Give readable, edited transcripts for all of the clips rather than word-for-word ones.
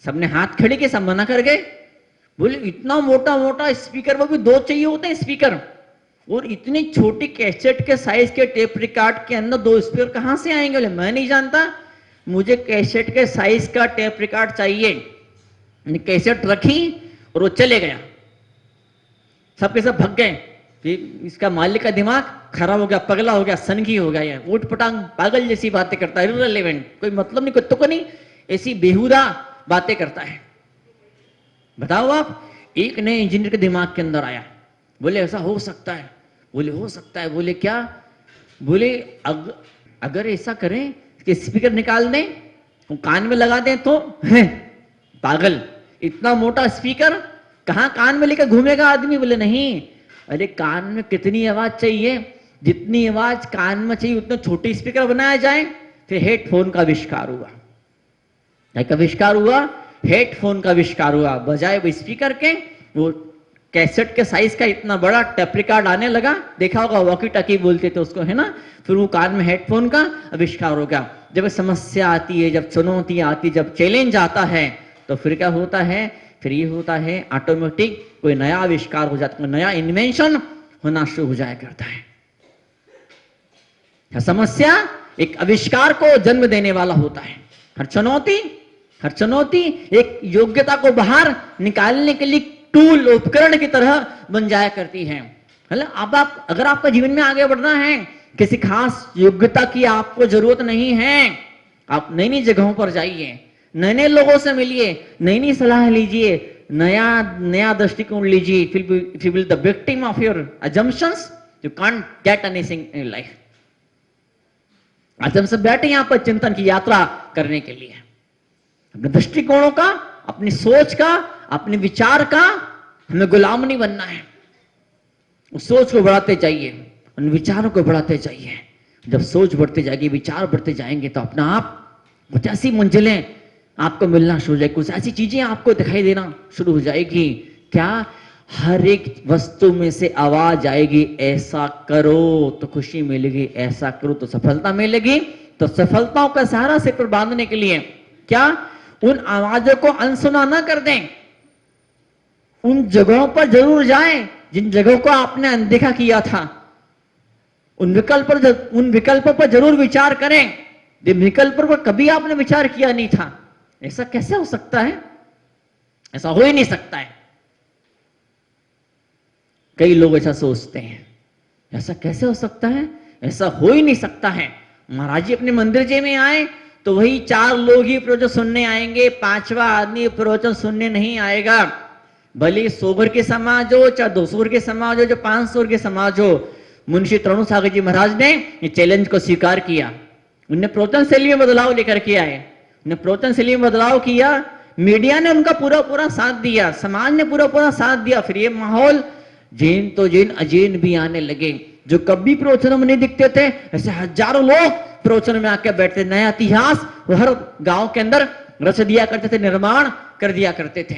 सबने हाथ खड़े किए, सब मना कर गए। बोले इतना मोटा मोटा स्पीकर, वो भी 2 चाहिए होते हैं स्पीकर, और इतनी छोटी कैसेट के साइज के टेप रिकॉर्ड के अंदर 2 स्पीकर कहां से आएंगे? बोले मैं नहीं जानता, मुझे कैसेट के साइज का टेप रिकॉर्ड चाहिए। कैसेट रखी और वो चले गया, सबके सब भग गए। फिर इसका मालिक का दिमाग खराब हो गया, पगला हो गया, सनकी हो गया, ये ऊट पटांग पागल जैसी बातें करता है, इररिलेवेंट, कोई मतलब नहीं, कोई तुक नहीं, ऐसी बेहुदा बातें करता है। बताओ आप, एक नए इंजीनियर के दिमाग के अंदर आया, बोले ऐसा हो सकता है, बोले हो सकता है, बोले क्या? बोले अगर ऐसा करें कि स्पीकर निकाल दें, कान में लगा दें तो है पागल, इतना मोटा स्पीकर कहां कान में लेकर घूमेगा आदमी? बोले नहीं, अरे कान में कितनी आवाज चाहिए, जितनी आवाज कान में चाहिए उतना छोटे स्पीकर बनाया जाए। फिर हेडफोन का आविष्कार हुआ। क्या आविष्कार हुआ? हेडफोन का आविष्कार हुआ। बजाय वो स्पीकर के, वो कैसेट के साइज का इतना बड़ा टेप रिकॉर्ड आने लगा, देखा होगा वॉकी टॉकी बोलते थे उसको, है ना? फिर वो कान में हेडफोन का आविष्कार हो गया। जब समस्या आती है, जब चुनौती आती है, जब चैलेंज आता है, तो फिर क्या होता है? फिर ये होता है ऑटोमेटिक कोई नया आविष्कार हो जाता है, नया इन्वेंशन होना शुरू हो जाया करता है। समस्या एक आविष्कार को जन्म देने वाला होता है। हर चुनौती एक योग्यता को बाहर निकालने के लिए टूल, उपकरण की तरह बन जाया करती है। अब आप अगर आपका जीवन में आगे बढ़ना है, किसी खास योग्यता की आपको जरूरत नहीं है। आप नई नई जगहों पर जाइए, नए नए लोगों से मिलिए, नई नई सलाह लीजिए, नया दृष्टिकोण लीजिए। If you will the victim of your assumptions, you can't get anything in life. आज हम सब बैठे यहां पर चिंतन की यात्रा करने के लिए। अपने दृष्टिकोणों का, अपनी सोच का, अपने विचार का हमें गुलाम नहीं बनना है। उस सोच को बढ़ाते जाइए, उन विचारों को बढ़ाते जाइए। जब सोच बढ़ती जाएगी, विचार बढ़ते जाएंगे, तो अपना आप कुछ ऐसी मंजिलें आपको मिलना शुरू हो जाएगी, कुछ ऐसी चीजें आपको दिखाई देना शुरू हो जाएगी। क्या? हर एक वस्तु में से आवाज आएगी, ऐसा करो तो खुशी मिलेगी, ऐसा करो तो सफलता मिलेगी। तो सफलताओं का सहारा सिर पर बांधने के लिए क्या उन आवाजों को अनसुना ना कर दें। उन जगहों पर जरूर जाएं जिन जगहों को आपने अनदेखा किया था। उन विकल्पों पर जरूर विचार करें जिन विकल्पों पर कभी आपने विचार किया नहीं था। ऐसा कैसे हो सकता है? ऐसा हो ही नहीं सकता है। कई लोग ऐसा सोचते हैं, ऐसा कैसे हो सकता है, ऐसा हो ही नहीं सकता है। महाराज जी अपने मंदिर जी में आए तो वही 4 लोग ही प्रवचन सुनने आएंगे, 5वां आदमी प्रवचन सुनने नहीं आएगा। भले 100 घर के समाज हो, चाहे 200 घर के समाज हो, जो 500 के समाज हो। मुंशी तरुण सागर जी महाराज ने ये चैलेंज को स्वीकार किया। उन्होंने प्रवचन शैली में बदलाव लेकर के आए, उन्होंने प्रवचन शैली में बदलाव किया। मीडिया ने उनका पूरा साथ दिया, समाज ने पूरा साथ दिया। फिर ये माहौल जैन तो जैन, अजैन भी आने लगे। जो कभी प्रवचनों में नहीं दिखते थे, ऐसे हजारों लोग प्रवचन में आकर बैठते। नया इतिहास वो हर गांव के अंदर रच दिया करते थे, निर्माण कर दिया करते थे।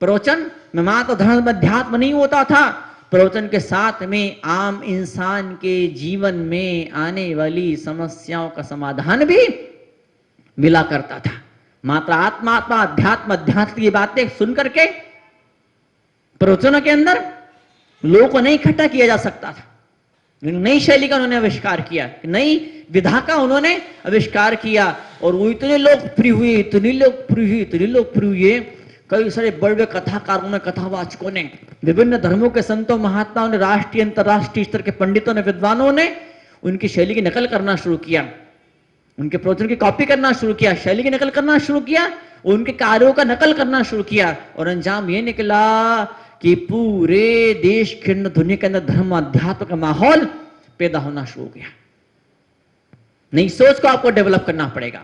प्रवचन में मात्र धर्म अध्यात्म नहीं होता था, प्रवचन के साथ में आम इंसान के जीवन में आने वाली समस्याओं का समाधान भी मिला करता था। मात्र आत्मा अध्यात्म की बातें सुन करके प्रवचनों के अंदर लोगों को नहीं इकट्ठा किया जा सकता था। नई शैली का उन्होंने आविष्कार किया, नई विधा का उन्होंने आविष्कार किया, और वो इतने लोकप्रिय हुए। कई सारे बड़े कथाकारों ने, कथावाचकों ने, विभिन्न धर्मों के संतों, महात्माओं ने, राष्ट्रीय अंतरराष्ट्रीय स्तर के पंडितों ने, विद्वानों ने उनकी शैली की नकल करना शुरू किया, उनके प्रवचन की कॉपी करना शुरू किया, शैली की नकल करना शुरू किया, उनके कार्यों का नकल करना शुरू किया। और अंजाम ये निकला कि पूरे देश के अंदर, दुनिया के अंदर धर्म अध्यात्म का माहौल पैदा होना शुरू हो गया। नई सोच को आपको डेवलप करना पड़ेगा।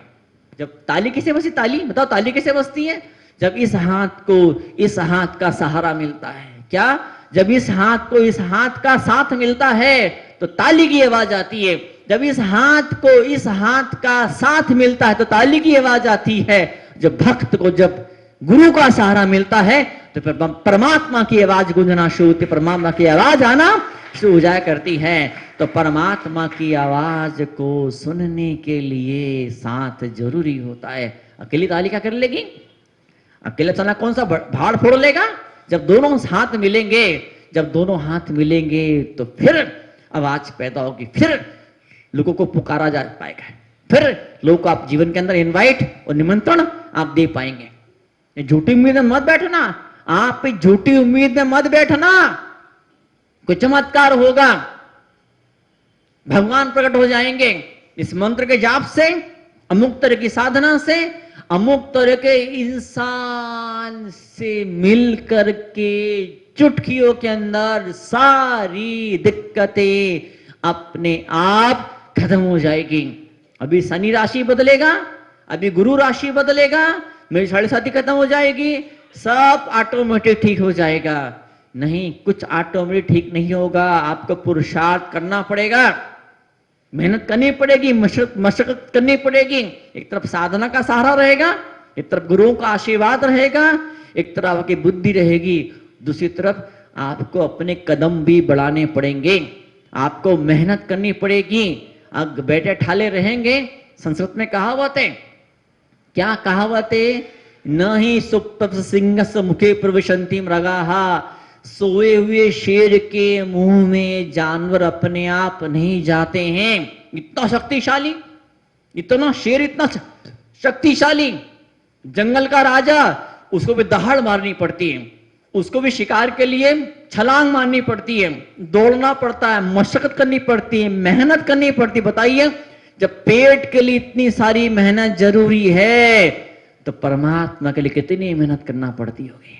जब ताली किसे बजती, ताली बताओ, ताली किसे बजती है? जब इस हाथ को इस हाथ का सहारा मिलता है। क्या? जब इस हाथ को इस हाथ का साथ मिलता है तो ताली की आवाज आती है। जब इस हाथ को इस हाथ का साथ मिलता है तो ताली की आवाज आती है। जब भक्त को, जब गुरु का सहारा मिलता है तो फिर परमात्मा की आवाज गूंजना शुरू होती, परमात्मा की आवाज आना शुरू हो जाया करती है। तो परमात्मा की आवाज को सुनने के लिए साथ जरूरी होता है। अकेली ताली क्या कर लेगी? अकेला चना कौन सा भाड़ फोड़ लेगा? जब दोनों हाथ मिलेंगे, जब दोनों हाथ मिलेंगे तो फिर आवाज पैदा होगी, फिर लोगों को पुकारा जा पाएगा, फिर लोगों को आप जीवन के अंदर इनवाइट और निमंत्रण आप दे पाएंगे। ये झूठी उम्मीद में मत बैठना, आप झूठी उम्मीद में मत बैठना। कोई चमत्कार होगा, भगवान प्रकट हो जाएंगे इस मंत्र के जाप से, अमुक तरह की साधना से, अमुक तरह के इंसान से मिल करके चुटकियों के अंदर सारी दिक्कतें अपने आप खत्म हो जाएगी। अभी शनि राशि बदलेगा, अभी गुरु राशि बदलेगा, मेरी साढ़े साथी खत्म हो जाएगी, सब ऑटोमेटिक ठीक हो जाएगा। नहीं, कुछ ऑटोमेटिक ठीक नहीं होगा, आपको पुरुषार्थ करना पड़ेगा, मेहनत करनी पड़ेगी, मशक्कत करनी पड़ेगी। एक तरफ साधना का सहारा रहेगा, एक तरफ गुरुओं का आशीर्वाद रहेगा, एक तरफ आपकी बुद्धि रहेगी, दूसरी तरफ आपको अपने कदम भी बढ़ाने पड़ेंगे, आपको मेहनत करनी पड़ेगी। अब बैठे ठाले रहेंगे, संस्कृत में कहावत है, क्या कहावत है? न ही सुप्त सिंह मुखे प्रविशंति मृगाहा, सोए हुए शेर के मुंह में जानवर अपने आप नहीं जाते हैं। इतना शक्तिशाली, इतना शेर इतना शक्तिशाली, जंगल का राजा, उसको भी दहाड़ मारनी पड़ती है, उसको भी शिकार के लिए छलांग मारनी पड़ती है, दौड़ना पड़ता है, मशक्कत करनी पड़ती है, मेहनत करनी पड़ती है। बताइए, जब पेट के लिए इतनी सारी मेहनत जरूरी है तो परमात्मा के लिए कितनी मेहनत करना पड़ती होगी।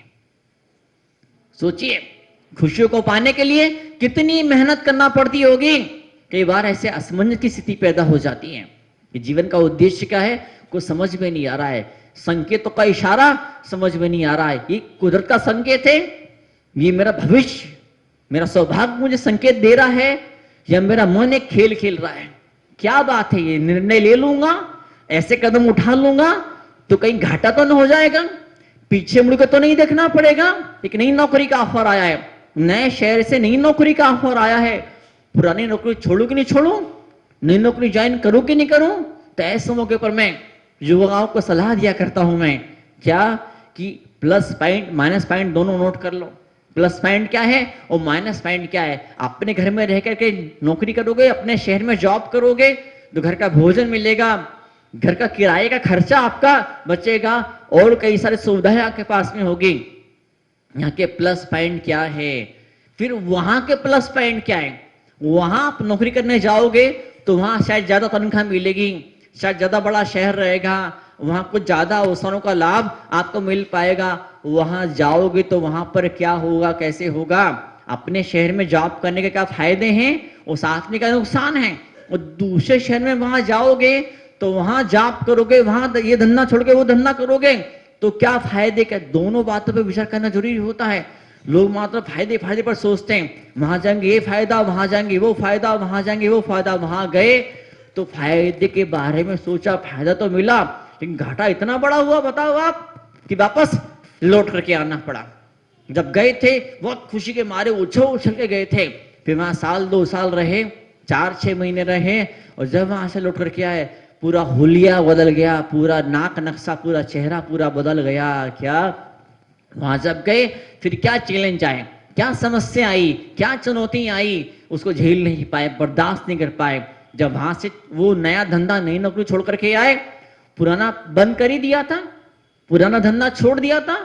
सोचिए, खुशियों को पाने के लिए कितनी मेहनत करना पड़ती होगी। कई बार ऐसे असमंजस की स्थिति पैदा हो जाती है कि जीवन का उद्देश्य क्या है कुछ समझ में नहीं आ रहा है, संकेतों का इशारा समझ में नहीं आ रहा है। ये कुदरत का संकेत है, ये मेरा भविष्य, मेरा सौभाग्य मुझे संकेत दे रहा है, या मेरा मन एक खेल खेल रहा है? क्या बात है, ये निर्णय ले लूंगा, ऐसे कदम उठा लूंगा तो कहीं घाटा तो न हो जाएगा, पीछे मुड़ के तो नहीं देखना पड़ेगा। एक नई नौकरी का ऑफर आया है, नए शहर से नई नौकरी का ऑफर आया है, पुरानी नौकरी छोड़ू कि नहीं छोड़ू, नई नौकरी ज्वाइन करूं कि नहीं करूं? तो ऐसे मौके पर मैं युवाओं को सलाह दिया करता हूं मैं, क्या कि प्लस पॉइंट माइनस पॉइंट दोनों नोट कर लो। प्लस पॉइंट क्या है और माइनस पॉइंट क्या है? अपने घर में रह करके नौकरी करोगे, अपने शहर में जॉब करोगे तो घर का भोजन मिलेगा, घर का किराए का खर्चा आपका बचेगा और कई सारी सुविधाएं आपके पास में होगी। यहाँ के प्लस पॉइंट क्या है? फिर वहां के प्लस पॉइंट क्या है? वहां आप नौकरी करने जाओगे तो वहां शायद ज्यादा तनख्वाह मिलेगी, शायद ज्यादा बड़ा शहर रहेगा, वहां कुछ ज्यादा अवसरों का लाभ आपको मिल पाएगा। वहां जाओगे तो वहां पर क्या होगा, कैसे होगा? अपने शहर में जॉब करने के क्या फायदे हैं और साथ में क्या नुकसान है, और दूसरे शहर में वहां जाओगे तो वहां जॉब करोगे, वहां ये धंधा छोड़ के वो धंधा करोगे तो क्या फायदे, क्या? दोनों बातों पर विचार करना जरूरी होता है। लोग मात्र फायदे फायदे पर सोचते हैं, वहां जाएंगे ये फायदा, वहां जाएंगे वो फायदा, वहां जाएंगे वो फायदा, वहां गए तो फायदे के बारे में सोचा, फायदा तो मिला लेकिन घाटा इतना बड़ा हुआ, बताओ आप, कि वापस लौट करके आना पड़ा। जब गए थे बहुत खुशी के मारे उछल उछल के गए थे, फिर वहां साल 2 साल रहे, 4-6 महीने रहे, और जब वहां से लौट करके आए पूरा हुलिया बदल गया, पूरा नाक नक्शा, पूरा चेहरा पूरा बदल गया। क्या? वहां जब गए फिर क्या चैलेंज आए, क्या समस्या आई, क्या चुनौती आई, उसको झेल नहीं पाए, बर्दाश्त नहीं कर पाए। जब वहां से वो नया धंधा नई नौकरी छोड़ करके आए, पुराना बंद कर ही दिया था, पुराना धंधा छोड़ दिया था,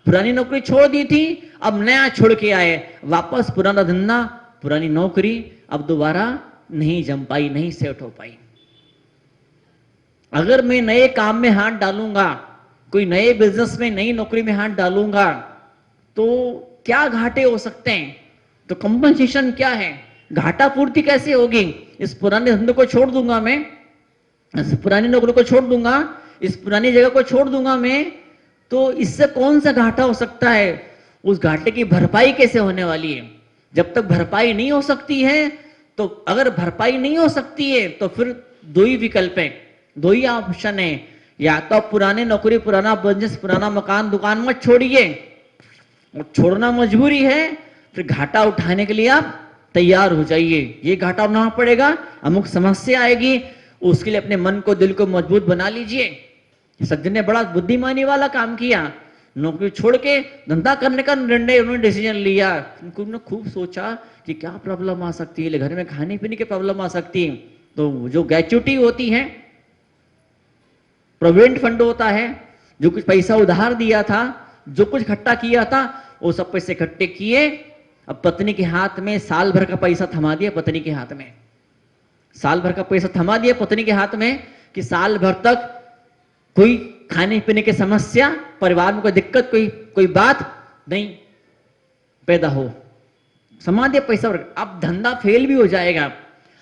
पुरानी नौकरी छोड़ दी थी, अब नया छोड़ के आए, वापस पुराना धंधा पुरानी नौकरी अब दोबारा नहीं जम पाई, नहीं सेट हो पाई। अगर मैं नए काम में हाथ डालूंगा, कोई नए बिजनेस में नई नौकरी में हाथ डालूंगा तो क्या घाटे हो सकते हैं, तो कंपनसेशन क्या है, घाटा पूर्ति कैसे होगी? इस पुराने धंधे को छोड़ दूंगा मैं, इस पुरानी नौकरी को छोड़ दूंगा, इस पुरानी जगह को छोड़ दूंगा मैं, तो इससे कौन सा घाटा हो सकता है? उस घाटे की भरपाई कैसे होने वाली है? जब तक भरपाई नहीं हो सकती है, तो अगर भरपाई नहीं हो सकती है तो फिर 2 ही विकल्प है, 2 ही ऑप्शन है, या तो पुराने नौकरी, पुराना बिजनेस, पुराना मकान दुकान मत छोड़िए, और छोड़ना मजबूरी है, फिर घाटा उठाने के लिए आप तैयार हो जाइए। ये घाटा उठाना पड़ेगा, अमुक समस्या आएगी, उसके लिए अपने मन को, दिल को मजबूत बना लीजिए। सज्जन ने बड़ा बुद्धिमानी वाला काम किया, नौकरी छोड़ के धंधा करने का निर्णय उन्होंने डिसीजन लिया। उन्होंने खूब सोचा कि क्या प्रॉब्लम आ सकती है, घर में खाने पीने की प्रॉब्लम आ सकती है। तो जो ग्रेच्युटी होती है, प्रोविडेंट फंड होता है, जो कुछ पैसा उधार दिया था, जो कुछ इकट्ठा किया था, वो सब पैसे इकट्ठे किए। अब पत्नी के हाथ में साल भर का पैसा थमा दिया, पत्नी के हाथ में साल भर का पैसा थमा दिया पत्नी के हाथ में, कि साल भर तक कोई खाने पीने की समस्या, परिवार में कोई दिक्कत, कोई बात नहीं पैदा हो। समा दिया पैसा। अब धंधा फेल भी हो जाएगा,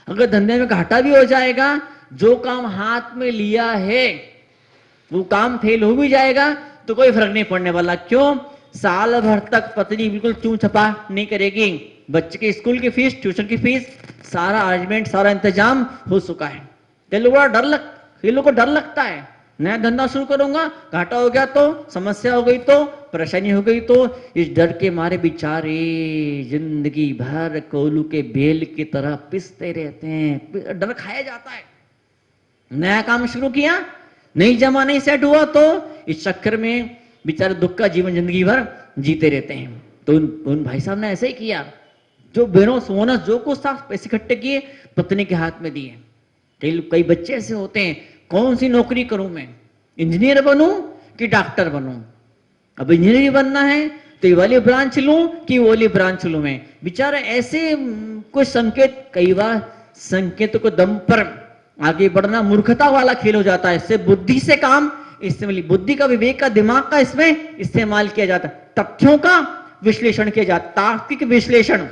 अगर धंधे में घाटा भी हो जाएगा, जो काम हाथ में लिया है वो काम फेल हो भी जाएगा तो कोई फर्क नहीं पड़ने वाला। क्यों? साल भर तक पत्नी बिल्कुल चूं छपा नहीं करेगी। बच्चे के स्कूल की फीस, ट्यूशन की फीस, सारा अरेंजमेंट, सारा इंतजाम हो चुका है। ये लोगों को डर लगता है, नया धंधा शुरू करूंगा, घाटा हो गया तो, समस्या हो गई तो, परेशानी हो गई तो, इस डर के मारे बेचारे जिंदगी भर कोल्हू के बेल की तरह पिसते रहते हैं। डर खाया जाता है। नया काम शुरू किया, नहीं जमा, नहीं सेट हुआ तो इस चक्कर में बेचारे दुख का जीवन जिंदगी भर जीते रहते हैं। तो उन भाई साहब ने ऐसे ही किया। जो बेरोस बोनस जो कुछ था पैसे इकट्ठे किए, पत्नी के हाथ में दिए। कई बच्चे ऐसे होते हैं, कौन सी नौकरी करूं मैं, इंजीनियर बनूं कि डॉक्टर बनूं। अब इंजीनियर बनना है तो ये वाली ब्रांच लूं कि वो वाली ब्रांच लूं मैं। बेचारे ऐसे कुछ संकेत, कई बार संकेतों को दम पर आगे बढ़ना मूर्खता वाला खेल हो जाता है। इससे बुद्धि से काम, इससे बुद्धि का, विवेक का, दिमाग का इसमें इस्तेमाल किया जाता है। तथ्यों का विश्लेषण किया जाता, तार्किक विश्लेषण।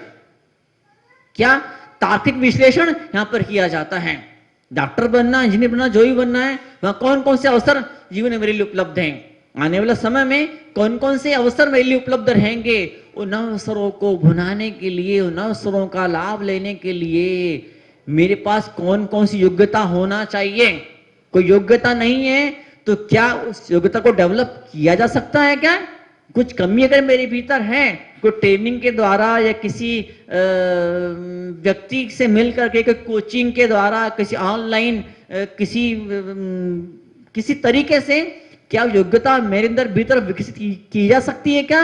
क्या? तार्किक विश्लेषण यहां पर किया जाता है। डॉक्टर बनना, इंजीनियर बनना, जो भी बनना है, वहां कौन कौन से अवसर जीवन में मेरे लिए उपलब्ध हैं, आने वाले समय में कौन कौन से अवसर मेरे लिए उपलब्ध रहेंगे, उन अवसरों को भुनाने के लिए, उन अवसरों का लाभ लेने के लिए मेरे पास कौन कौन सी योग्यता होना चाहिए। कोई योग्यता नहीं है तो क्या उस योग्यता को डेवलप किया जा सकता है? क्या कुछ कमी अगर मेरे भीतर है, कोई ट्रेनिंग के द्वारा या किसी व्यक्ति से मिल करके, कोई कोचिंग के द्वारा, किसी ऑनलाइन, किसी तरीके से क्या योग्यता मेरे अंदर भीतर विकसित की जा सकती है? क्या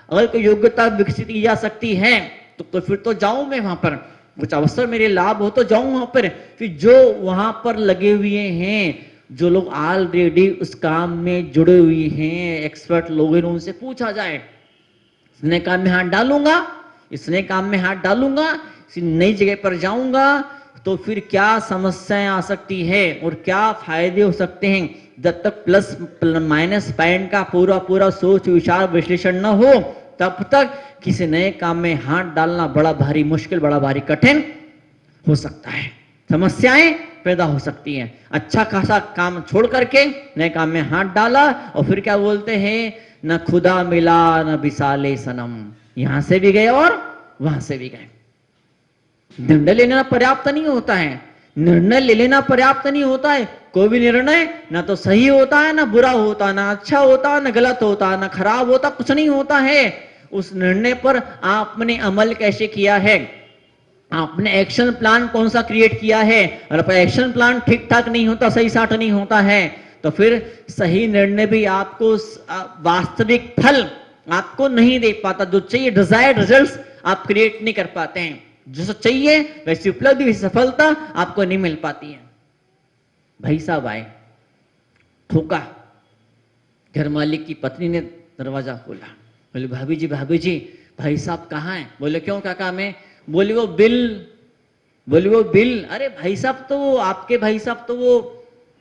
अगर कोई योग्यता विकसित की जा सकती है तो फिर तो जाऊं मैं वहां पर, कुछ अवसर मेरे लाभ हो तो जाऊं वहां पर। फिर जो वहां पर लगे हुए हैं, जो लोग ऑलरेडी उस काम में जुड़े हुए हैं, एक्सपर्ट लोग हैं, उनसे पूछा जाए, इसने काम में हाथ डालूंगा, इसने काम में हाथ डालूंगा, किसी नई जगह पर जाऊंगा तो फिर क्या समस्याएं आ सकती है और क्या फायदे हो सकते हैं। जब तक प्लस माइनस पॉइंट का पूरा सोच विचार विश्लेषण न हो, तब तक किसी नए काम में हाथ डालना बड़ा भारी मुश्किल, बड़ा भारी कठिन हो सकता है। समस्याएं पैदा हो सकती हैं। अच्छा खासा काम छोड़ करके नए काम में हाथ डाला और फिर क्या बोलते हैं, न खुदा मिला न विसाले सनम। यहां से भी गए और वहां से भी गए। निर्णय लेना पर्याप्त नहीं होता है, निर्णय ले लेना पर्याप्त नहीं होता है। कोई भी निर्णय ना तो सही होता है, ना बुरा होता है, ना अच्छा होता है, ना गलत होता है, ना खराब होता, कुछ नहीं होता है। उस निर्णय पर आपने अमल कैसे किया है, आपने एक्शन प्लान कौन सा क्रिएट किया है। और एक्शन प्लान ठीक ठाक नहीं होता, सही साठ नहीं होता है, तो फिर सही निर्णय भी आपको वास्तविक फल आपको नहीं दे पाता। जो चाहिए डिजायर्ड रिजल्ट्स आप क्रिएट नहीं कर पाते हैं। जो चाहिए वैसी उपलब्धि, वैसी सफलता आपको नहीं मिल पाती है। भाई साहब आए, ठोका, घर मालिक की पत्नी ने दरवाजा खोला, बोले भाभी जी भाई साहब कहाँ हैं? बोले क्यों क्या काम है? बोले वो बिल। अरे भाई साहब तो वो आपके भाई साहब तो वो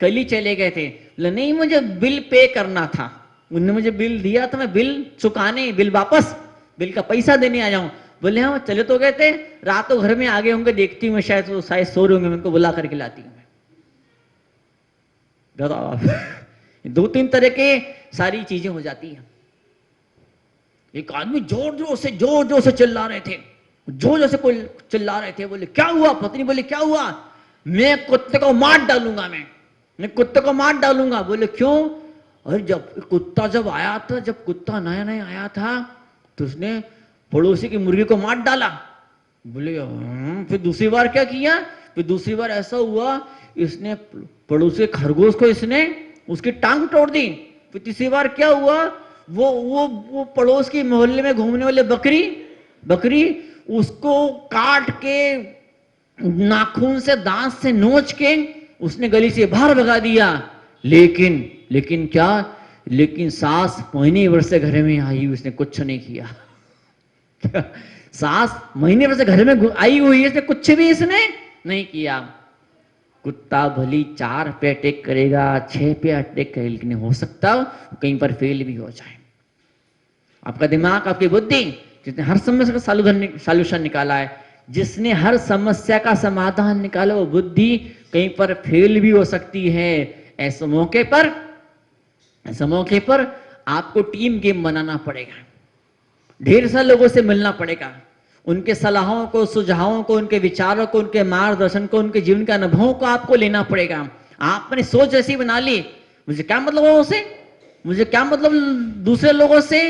कल ही चले गए थे। बोले नहीं, मुझे बिल पे करना था, उन्होंने मुझे बिल दिया था, मैं बिल चुकाने, बिल वापस, बिल का पैसा देने आ जाऊं। बोले हाँ चले तो गए थे, रात को घर में आ गए होंगे, देखती हूँ मैं, शायद सो रहे होंगे, मैं उनको बुला करके लाती हूँ। दो तीन तरह के सारी चीजें हो जाती हैं। एक आदमी जोर जोर से चिल्ला रहे थे, जोर से कोई चिल्ला रहे थे। बोले क्या हुआ? पत्नी बोले क्या हुआ? मैं कुत्ते को मार डालूंगा, मैं कुत्ते को मार डालूंगा। बोले क्यों? अरे जब कुत्ता नया नया आया था तो उसने पड़ोसी की मुर्गी को मार डाला। बोले फिर दूसरी बार क्या किया? फिर दूसरी बार ऐसा हुआ, इसने पड़ोसी खरगोश को इसने उसकी टांग तोड़ दी। फिर तीसरी बार क्या हुआ? वो पड़ोस की मोहल्ले में घूमने वाले बकरी उसको काट के नाखून से दांत से नोच के उसने गली से बाहर भगा दिया। लेकिन क्या, लेकिन सास महीने भर से घर में आई, उसने कुछ नहीं किया। सास महीने भर से घर में आई हुई है, इसने कुछ भी इसने नहीं किया। कुत्ता भली 4 पे अटैक करेगा, 6 पे अटैक करेगा, लेकिन हो सकता कहीं पर फेल भी हो जाए। आपका दिमाग, आपकी बुद्धि, जिसने हर समस्या का सॉल्यूशन निकाला है, जिसने हर समस्या का समाधान निकाला, वो बुद्धि कहीं पर फेल भी हो सकती है। ऐसे मौके पर आपको टीम गेम बनाना पड़ेगा, ढेर सारे लोगों से मिलना पड़ेगा, उनके सलाहों को, सुझावों को, उनके विचारों को, उनके मार्गदर्शन को, उनके जीवन के अनुभवों को आपको लेना पड़ेगा। आपने सोच ऐसी बना ली, मुझे क्या मतलब लोगों से, मुझे क्या मतलब दूसरे लोगों से।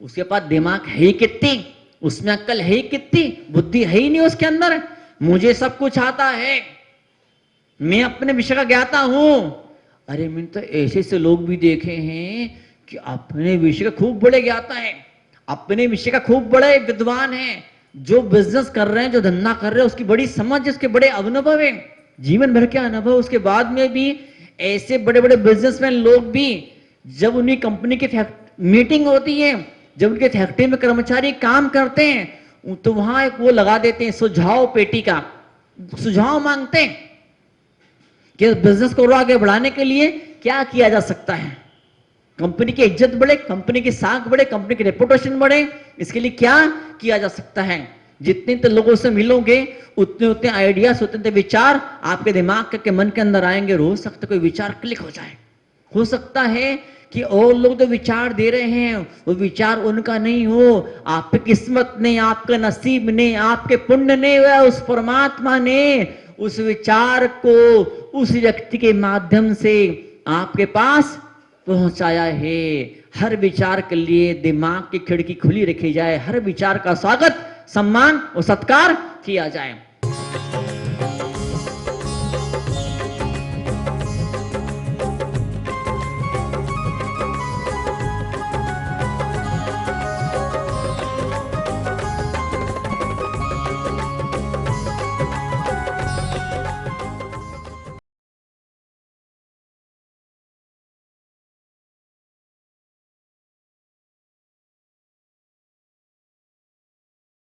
उसके पास दिमाग है ही कितनी, उसमें अक्ल है ही कितनी, बुद्धि है ही नहीं उसके अंदर। मुझे सब कुछ आता है, मैं अपने विषय का ज्ञाता हूं। अरे मैंने तो ऐसे लोग भी देखे हैं कि अपने विषय का खूब बड़े ज्ञाता है, अपने विषय का खूब बड़े विद्वान है, जो बिजनेस कर रहे हैं, जो धंधा कर रहे हैं, उसकी बड़ी समझ, उसके बड़े अनुभव है, जीवन भर के अनुभव। उसके बाद में भी ऐसे बड़े बड़े बिजनेसमैन लोग भी, जब उन्हीं कंपनी की मीटिंग होती है, जब उनके फैक्ट्री में कर्मचारी काम करते हैं, तो वहां एक वो लगा देते हैं सुझाव पेटी का, सुझाव मांगते हैं कि बिजनेस को आगे बढ़ाने के लिए क्या किया जा सकता है, कंपनी की इज्जत बढ़े, कंपनी की साख बढ़े, कंपनी की रेपुटेशन बढ़े, इसके लिए क्या किया जा सकता है। जितने तो लोगों से मिलोगे, उतने आइडियाज, उतने विचार आपके दिमाग के मन के अंदर आएंगे। हो सकता है कोई विचार क्लिक हो जाए, हो सकता है कि और लोग जो विचार दे रहे हैं वो विचार उनका नहीं हो, आपकी किस्मत ने, आपके नसीब ने, आपके पुण्य ने, या उस परमात्मा ने उस विचार को उस व्यक्ति के माध्यम से आपके पास पहुंचाया है। हर विचार के लिए दिमाग की खिड़की खुली रखी जाए, हर विचार का स्वागत, सम्मान और सत्कार किया जाए।